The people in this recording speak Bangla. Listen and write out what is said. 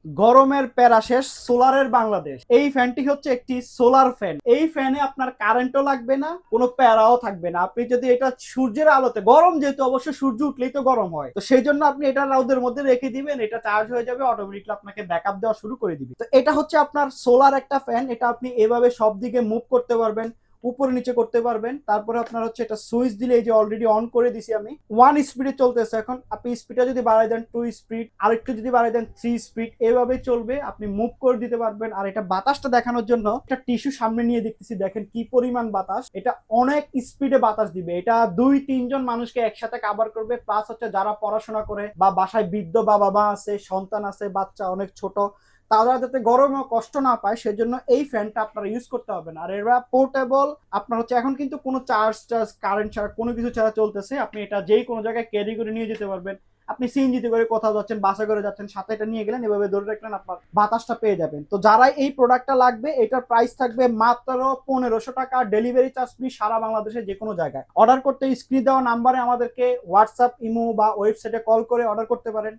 গরমের প্যারা শেষ, সোলারের বাংলাদেশ। এই ফ্যানটি হচ্ছে একটি সোলার ফ্যান। এই ফ্যানে আপনার কারেন্টও লাগবে না, কোনো প্যারাও থাকবে না। আপনি যদি এটা সূর্যের আলোতে, গরম যেহেতু অবশ্য সূর্য উঠলেই তো গরম হয়, তো সেই জন্য আপনি এটা রোদের মধ্যে রেখে দিবেন, এটা চার্জ হয়ে যাবে, অটোমেটিকলি আপনাকে ব্যাকআপ দেওয়া শুরু করে দিবে। তো এটা হচ্ছে আপনার সোলার একটা ফ্যান। এটা আপনি এভাবে সব দিকে মুভ করতে পারবেন, উপরে নিচে করতে পারবেন। তারপরে আপনার হচ্ছে এটা সুইচ দিলে, এই যে অলরেডি অন করে দিছি আমি, 1 স্পিডে চলতেছে। এখন আপনি স্পিডটা যদি বাড়াই দেন 2 স্পিড, আর একটু যদি বাড়াই দেন 3 স্পিড, এইভাবে চলবে। আপনি মুভ করে দিতে পারবেন। আর এটা বাতাসটা দেখানোর জন্য একটা টিস্যু সামনে নিয়ে দেখতেছি, দেখেন কি পরিমাণ বাতাস। এটা অনেক স্পিডে বাতাস দিবে। এটা 2-3 জন মানুষকে একসাথে কাভার করবে। প্লাস হচ্ছে যারা পড়াশোনা করে বা বাসায় বৃদ্ধ বা বাবা আছে, সন্তান আছে, বাচ্চা অনেক ছোট, তারা যাতে গরমে কষ্ট না পায় সেজন্য এই ফ্যানটা আপনারা ইউজ করতে হবে না। আর এরা পোর্টেবল। আপনার হচ্ছে এখন কিন্তু কোনো কারেন্ট ছাড়া, কোনো কিছু ছাড়া চলতেছে। আপনি এটা যেই কোনো জায়গায় ক্যারি করে নিয়ে যেতে পারবেন। আপনি সিএনজিতে করে কোথাও যাচ্ছেন, বাসে করে যাচ্ছেন, সাথে এটা নিয়ে গেলেন, এভাবে ধরে রাখলেন, আপনার বাতাসটা পেয়ে যাবেন। তো যারা এই প্রোডাক্টটা লাগবে, এটার প্রাইস থাকবে মাত্র 1500 টাকা, ডেলিভারি চার্জ ফ্রি সারা বাংলাদেশে যে কোনো জায়গায়। অর্ডার করতে স্ক্রিন দেওয়া নাম্বারে আমাদেরকে হোয়াটসঅ্যাপ, ইমো বা ওয়েবসাইটে কল করে অর্ডার করতে পারেন।